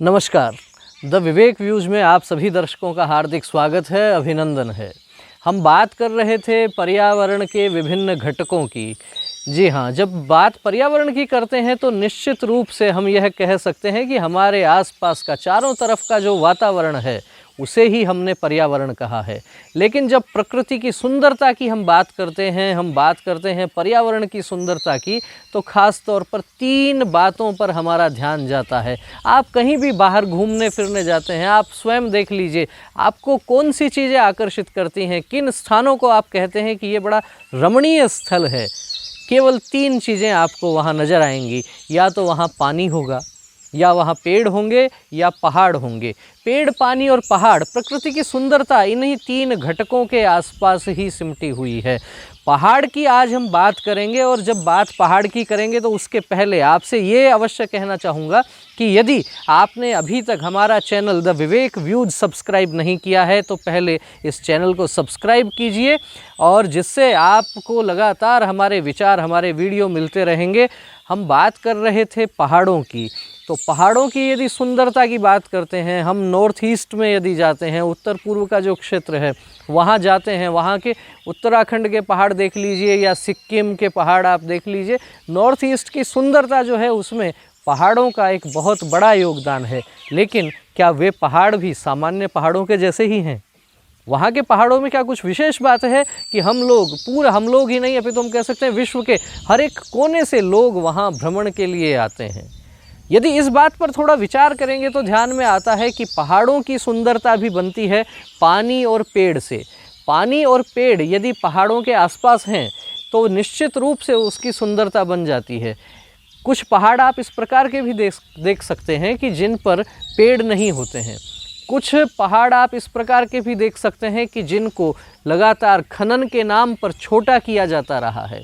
नमस्कार। The Vivek views में आप सभी दर्शकों का हार्दिक स्वागत है, अभिनंदन है। हम बात कर रहे थे पर्यावरण के विभिन्न घटकों की। जी हाँ, जब बात पर्यावरण की करते हैं तो निश्चित रूप से हम यह कह सकते हैं कि हमारे आसपास का चारों तरफ का जो वातावरण है उसे ही हमने पर्यावरण कहा है। लेकिन जब प्रकृति की सुंदरता की हम बात करते हैं पर्यावरण की सुंदरता की, तो ख़ास तौर पर 3 बातों पर हमारा ध्यान जाता है। आप कहीं भी बाहर घूमने फिरने जाते हैं, आप स्वयं देख लीजिए, आपको कौन सी चीज़ें आकर्षित करती हैं, किन स्थानों को आप कहते हैं कि ये बड़ा रमणीय स्थल है। केवल 3 चीज़ें आपको वहाँ नज़र आएंगी, या तो वहाँ पानी होगा, या वहाँ पेड़ होंगे, या पहाड़ होंगे। पेड़, पानी और पहाड़, प्रकृति की सुंदरता इन्हीं 3 घटकों के आसपास ही सिमटी हुई है। पहाड़ की आज हम बात करेंगे, और जब बात पहाड़ की करेंगे तो उसके पहले आपसे ये अवश्य कहना चाहूँगा कि यदि आपने अभी तक हमारा channel the Vivek views subscribe नहीं किया है तो पहले इस चैनल को सब्सक्राइब कीजिए, और जिससे आपको लगातार हमारे विचार, हमारे वीडियो मिलते रहेंगे। हम बात कर रहे थे पहाड़ों की, तो पहाड़ों की यदि सुंदरता की बात करते हैं, हम नॉर्थ ईस्ट में यदि जाते हैं, उत्तर पूर्व का जो क्षेत्र है वहाँ जाते हैं, वहाँ के उत्तराखंड के पहाड़ देख लीजिए या सिक्किम के पहाड़ आप देख लीजिए। नॉर्थ ईस्ट की सुंदरता जो है उसमें पहाड़ों का एक बहुत बड़ा योगदान है। लेकिन क्या वे पहाड़ भी सामान्य पहाड़ों के जैसे ही हैं? वहाँ के पहाड़ों में क्या कुछ विशेष बात है कि हम लोग ही नहीं, अभी तो हम कह सकते हैं विश्व के हर एक कोने से लोग वहाँ भ्रमण के लिए आते हैं। यदि इस बात पर थोड़ा विचार करेंगे तो ध्यान में आता है कि पहाड़ों की सुंदरता भी बनती है पानी और पेड़ से। पानी और पेड़ यदि पहाड़ों के आसपास हैं तो निश्चित रूप से उसकी सुंदरता बन जाती है। कुछ पहाड़ आप इस प्रकार के भी देख सकते हैं कि जिन पर पेड़ नहीं होते हैं। कुछ पहाड़ आप इस प्रकार के भी देख सकते हैं कि जिनको लगातार खनन के नाम पर छोटा किया जाता रहा है।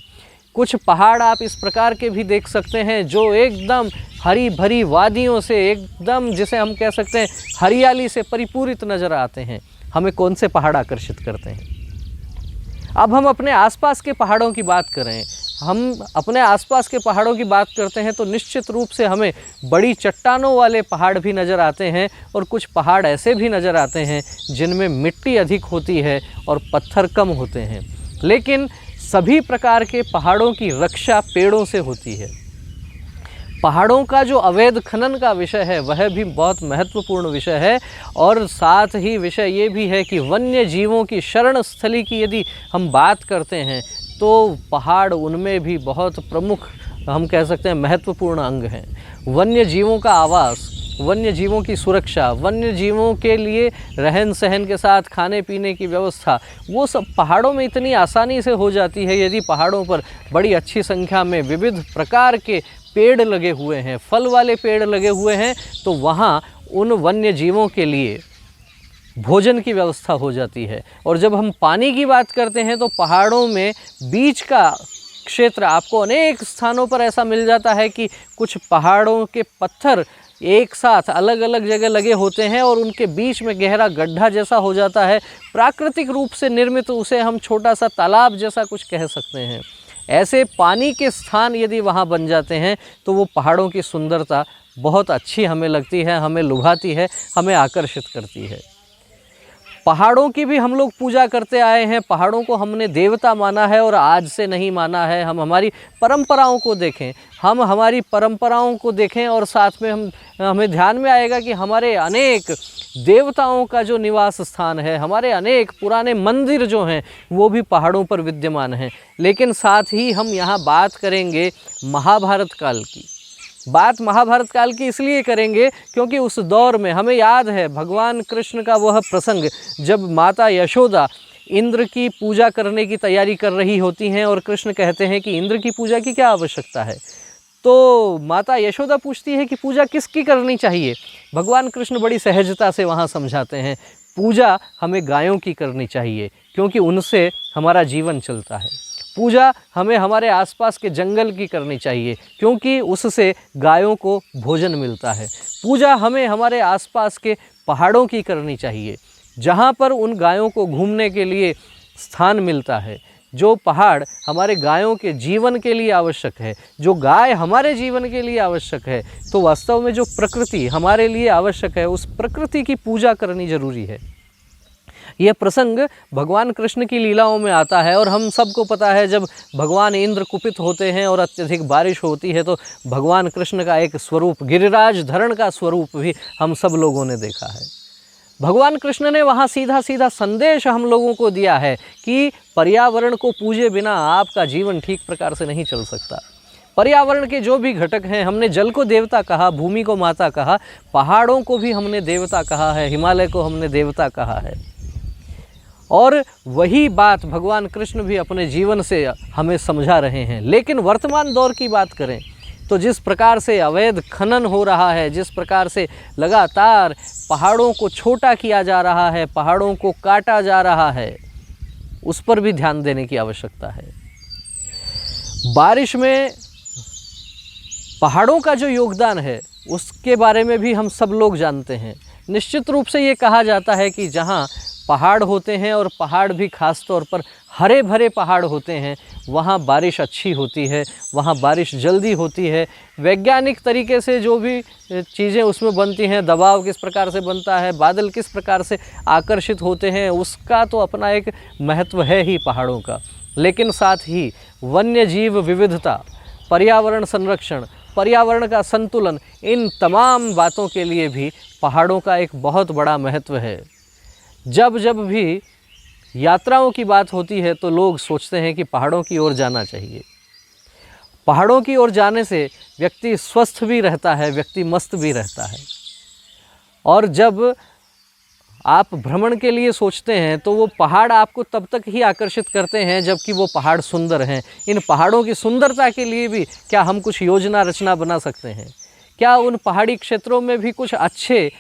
कुछ पहाड़ आप इस प्रकार के भी देख सकते हैं जो एकदम हरी भरी वादियों से, एकदम जिसे हम कह सकते हैं हरियाली से परिपूरित नज़र आते हैं। हमें कौन से पहाड़ आकर्षित करते हैं? अब हम अपने आसपास के पहाड़ों की बात करें, हम अपने आसपास के पहाड़ों की बात करते हैं तो निश्चित रूप से हमें बड़ी चट्टानों वाले पहाड़ भी नज़र आते हैं, और कुछ पहाड़ ऐसे भी नज़र आते हैं जिनमें मिट्टी अधिक होती है और पत्थर कम होते हैं। लेकिन सभी प्रकार के पहाड़ों की रक्षा पेड़ों से होती है। पहाड़ों का जो अवैध खनन का विषय है वह भी बहुत महत्वपूर्ण विषय है, और साथ ही विषय ये भी है कि वन्य जीवों की शरण स्थली की यदि हम बात करते हैं तो पहाड़ उनमें भी बहुत प्रमुख, हम कह सकते हैं महत्वपूर्ण अंग हैं। वन्य जीवों का आवास, वन्य जीवों की सुरक्षा, वन्य जीवों के लिए रहन सहन के साथ खाने पीने की व्यवस्था, वो सब पहाड़ों में इतनी आसानी से हो जाती है यदि पहाड़ों पर बड़ी अच्छी संख्या में विविध प्रकार के पेड़ लगे हुए हैं, फल वाले पेड़ लगे हुए हैं, तो वहाँ उन वन्य जीवों के लिए भोजन की व्यवस्था हो जाती है। और जब हम पानी की बात करते हैं तो पहाड़ों में बीच का क्षेत्र आपको अनेक स्थानों पर ऐसा मिल जाता है कि कुछ पहाड़ों के पत्थर एक साथ अलग अलग जगह लगे होते हैं और उनके बीच में गहरा गड्ढा जैसा हो जाता है। प्राकृतिक रूप से निर्मित उसे हम छोटा सा तालाब जैसा कुछ कह सकते हैं। ऐसे पानी के स्थान यदि वहाँ बन जाते हैं तो वो पहाड़ों की सुंदरता बहुत अच्छी हमें लगती है, हमें लुभाती है, हमें आकर्षित करती है। पहाड़ों की भी हम लोग पूजा करते आए हैं, पहाड़ों को हमने देवता माना है और आज से नहीं माना है। हम हमारी परंपराओं को देखें, और साथ में हमें ध्यान में आएगा कि हमारे अनेक देवताओं का जो निवास स्थान है, हमारे अनेक पुराने मंदिर जो हैं वो भी पहाड़ों पर विद्यमान हैं। लेकिन साथ ही हम यहाँ बात करेंगे महाभारत काल की। बात महाभारत काल की इसलिए करेंगे क्योंकि उस दौर में हमें याद है भगवान कृष्ण का वह प्रसंग जब माता यशोदा इंद्र की पूजा करने की तैयारी कर रही होती हैं, और कृष्ण कहते हैं कि इंद्र की पूजा की क्या आवश्यकता है। तो माता यशोदा पूछती है कि पूजा किसकी करनी चाहिए। भगवान कृष्ण बड़ी सहजता से वहाँ समझाते हैं, पूजा हमें गायों की करनी चाहिए क्योंकि उनसे हमारा जीवन चलता है। पूजा हमें हमारे आसपास के जंगल की करनी चाहिए क्योंकि उससे गायों को भोजन मिलता है। पूजा हमें हमारे आसपास के पहाड़ों की करनी चाहिए जहाँ पर उन गायों को घूमने के लिए स्थान मिलता है, जो पहाड़ हमारे गायों के जीवन के लिए आवश्यक है, जो गाय हमारे जीवन के लिए आवश्यक है, तो वास्तव में जो प्रकृति हमारे लिए आवश्यक है उस प्रकृति की पूजा करनी जरूरी है। यह प्रसंग भगवान कृष्ण की लीलाओं में आता है और हम सबको पता है जब भगवान इंद्र कुपित होते हैं और अत्यधिक बारिश होती है तो भगवान कृष्ण का एक स्वरूप, गिरिराज धरण का स्वरूप भी हम सब लोगों ने देखा है। भगवान कृष्ण ने वहाँ सीधा सीधा संदेश हम लोगों को दिया है कि पर्यावरण को पूजे बिना आपका जीवन ठीक प्रकार से नहीं चल सकता। पर्यावरण के जो भी घटक हैं, हमने जल को देवता कहा, भूमि को माता कहा, पहाड़ों को भी हमने देवता कहा है, हिमालय को हमने देवता कहा है। और वही बात भगवान कृष्ण भी अपने जीवन से हमें समझा रहे हैं। लेकिन वर्तमान दौर की बात करें तो जिस प्रकार से अवैध खनन हो रहा है, जिस प्रकार से लगातार पहाड़ों को छोटा किया जा रहा है, पहाड़ों को काटा जा रहा है, उस पर भी ध्यान देने की आवश्यकता है। बारिश में पहाड़ों का जो योगदान है उसके बारे में भी हम सब लोग जानते हैं। निश्चित रूप से ये कहा जाता है कि जहाँ पहाड़ होते हैं और पहाड़ भी खास तौर पर हरे भरे पहाड़ होते हैं, वहाँ बारिश अच्छी होती है, वहाँ बारिश जल्दी होती है। वैज्ञानिक तरीके से जो भी चीज़ें उसमें बनती हैं, दबाव किस प्रकार से बनता है, बादल किस प्रकार से आकर्षित होते हैं, उसका तो अपना एक महत्व है ही पहाड़ों का। लेकिन साथ ही वन्य जीव विविधता, पर्यावरण संरक्षण, पर्यावरण का संतुलन, इन तमाम बातों के लिए भी पहाड़ों का एक बहुत बड़ा महत्व है। जब जब भी यात्राओं की बात होती है तो लोग सोचते हैं कि पहाड़ों की ओर जाना चाहिए। पहाड़ों की ओर जाने से व्यक्ति स्वस्थ भी रहता है, व्यक्ति मस्त भी रहता है। और जब आप भ्रमण के लिए सोचते हैं तो वो पहाड़ आपको तब तक ही आकर्षित करते हैं जबकि वो पहाड़ सुंदर हैं। इन पहाड़ों की सुंदरता के लिए भी क्या हम कुछ योजना रचना बना सकते हैं? क्या उन पहाड़ी क्षेत्रों में भी कुछ अच्छे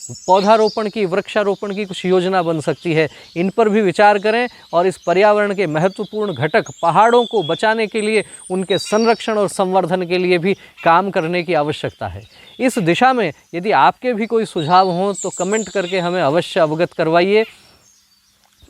पौधारोपण की, वृक्षारोपण की कुछ योजना बन सकती है? इन पर भी विचार करें और इस पर्यावरण के महत्वपूर्ण घटक पहाड़ों को बचाने के लिए, उनके संरक्षण और संवर्धन के लिए भी काम करने की आवश्यकता है। इस दिशा में यदि आपके भी कोई सुझाव हों तो कमेंट करके हमें अवश्य अवगत करवाइए।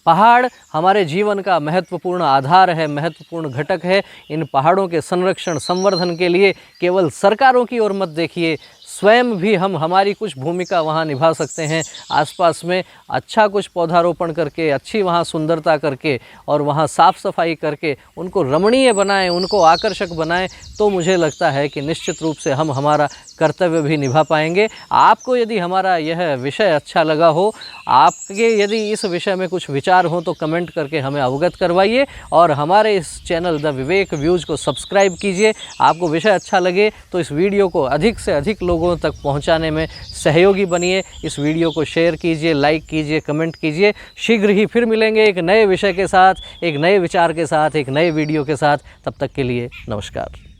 पहाड़ हमारे जीवन का महत्वपूर्ण आधार है, महत्वपूर्ण घटक है। इन पहाड़ों के संरक्षण संवर्धन के लिए केवल सरकारों की ओर मत देखिए, स्वयं भी हम हमारी कुछ भूमिका वहाँ निभा सकते हैं। आसपास में अच्छा कुछ पौधारोपण करके, अच्छी वहाँ सुंदरता करके और वहाँ साफ़ सफाई करके उनको रमणीय बनाएं, उनको आकर्षक बनाएं, तो मुझे लगता है कि निश्चित रूप से हम हमारा कर्तव्य भी निभा पाएंगे। आपको यदि हमारा यह विषय अच्छा लगा हो, आपके यदि इस विषय में कुछ विचार हो तो कमेंट करके हमें अवगत करवाइए और हमारे इस चैनल द विवेक व्यूज़ को सब्सक्राइब कीजिए। आपको विषय अच्छा लगे तो इस वीडियो को अधिक से अधिक लोगों तक पहुंचाने में सहयोगी बनिए। इस वीडियो को शेयर कीजिए, लाइक कीजिए, कमेंट कीजिए। शीघ्र ही फिर मिलेंगे एक नए विषय के साथ, एक नए विचार के साथ, एक नए वीडियो के साथ। तब तक के लिए नमस्कार।